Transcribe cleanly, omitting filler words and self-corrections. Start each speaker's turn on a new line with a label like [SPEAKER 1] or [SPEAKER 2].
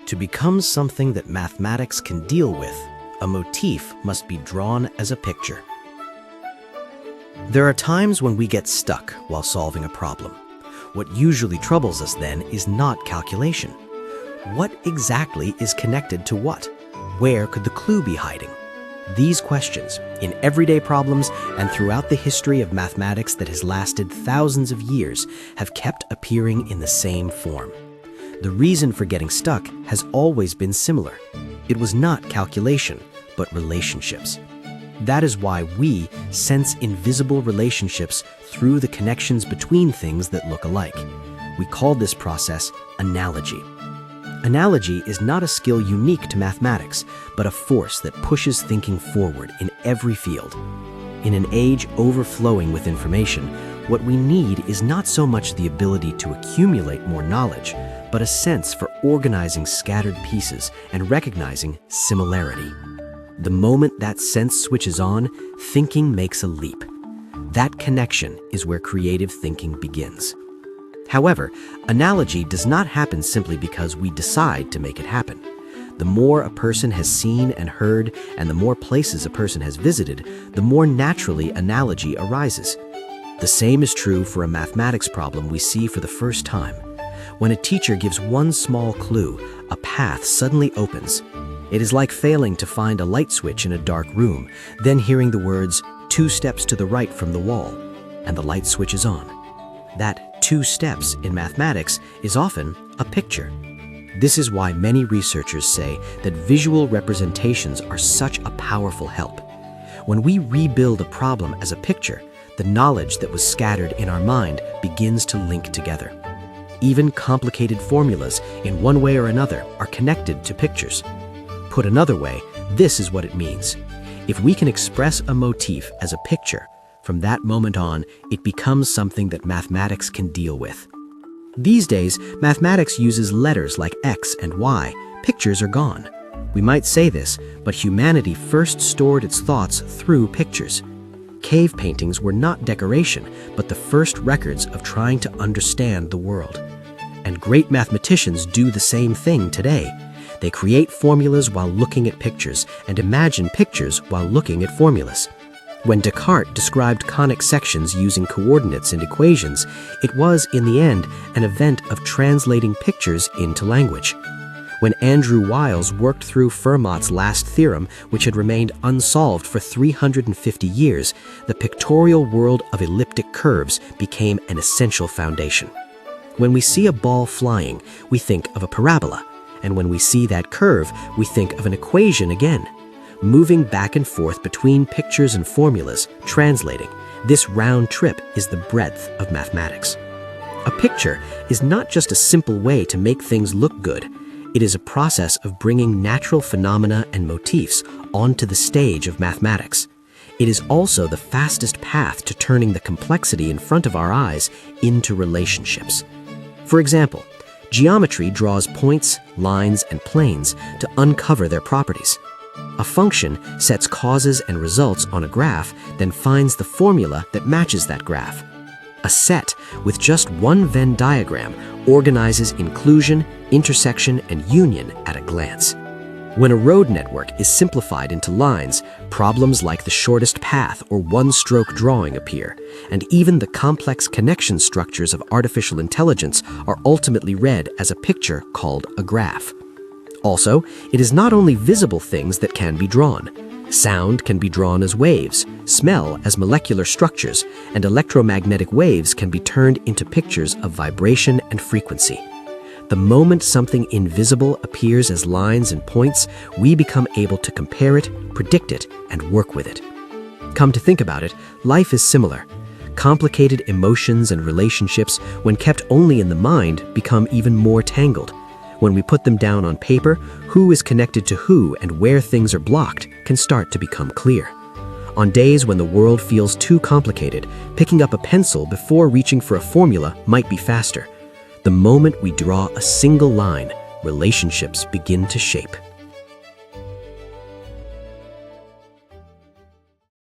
[SPEAKER 1] To become something that mathematics can deal with, a motif must be drawn as a picture. There are times when we get stuck while solving a problem. What usually troubles us then is not calculation. What exactly is connected to what? Where could the clue be hiding? These questions, in everyday problems and throughout the history of mathematics that has lasted thousands of years, have kept appearing in the same form. The reason for getting stuck has always been similar. It was not calculation, but relationships. That is why we sense invisible relationships through the connections between things that look alike. We call this process analogy. Analogy is not a skill unique to mathematics, but a force that pushes thinking forward in every field. In an age overflowing with information, what we need is not so much the ability to accumulate more knowledge, but a sense for organizing scattered pieces and recognizing similarity. The moment that sense switches on, thinking makes a leap. That connection is where creative thinking begins. However, analogy does not happen simply because we decide to make it happen. The more a person has seen and heard, and the more places a person has visited, the more naturally analogy arises. The same is true for a mathematics problem we see for the first time. When a teacher gives one small clue, a path suddenly opens. It is like failing to find a light switch in a dark room, then hearing the words, "2 steps to the right from the wall," and the light switches on. That 2 steps in mathematics is often a picture. This is why many researchers say that visual representations are such a powerful help. When we rebuild a problem as a picture, the knowledge that was scattered in our mind begins to link together. Even complicated formulas, in one way or another, are connected to pictures. Put another way, this is what it means. If we can express a motif as a picture, from that moment on, it becomes something that mathematics can deal with. These days, mathematics uses letters like X and Y. Pictures are gone. We might say this, but humanity first stored its thoughts through pictures. Cave paintings were not decoration, but the first records of trying to understand the world. And great mathematicians do the same thing today. They create formulas while looking at pictures and imagine pictures while looking at formulas. When Descartes described conic sections using coordinates and equations, it was, in the end, an event of translating pictures into language. When Andrew Wiles worked through Fermat's last theorem, which had remained unsolved for 350 years, the pictorial world of elliptic curves became an essential foundation. When we see a ball flying, we think of a parabola, and when we see that curve, we think of an equation again. Moving back and forth between pictures and formulas, translating, this round trip is the breadth of mathematics. A picture is not just a simple way to make things look good. It is a process of bringing natural phenomena and motifs onto the stage of mathematics. It is also the fastest path to turning the complexity in front of our eyes into relationships. For example, geometry draws points, lines, and planes to uncover their properties. A function sets causes and results on a graph, then finds the formula that matches that graph. A set with just one Venn diagram organizes inclusion, intersection, and union at a glance. When a road network is simplified into lines, problems like the shortest path or one-stroke drawing appear, and even the complex connection structures of artificial intelligence are ultimately read as a picture called a graph. Also, it is not only visible things that can be drawn. Sound can be drawn as waves, smell as molecular structures, and electromagnetic waves can be turned into pictures of vibration and frequency. The moment something invisible appears as lines and points, we become able to compare it, predict it, and work with it. Come to think about it, life is similar. Complicated emotions and relationships, when kept only in the mind, become even more tangled. When we put them down on paper, who is connected to who and where things are blocked can start to become clear. On days when the world feels too complicated, picking up a pencil before reaching for a formula might be faster. The moment we draw a single line, relationships begin to shape.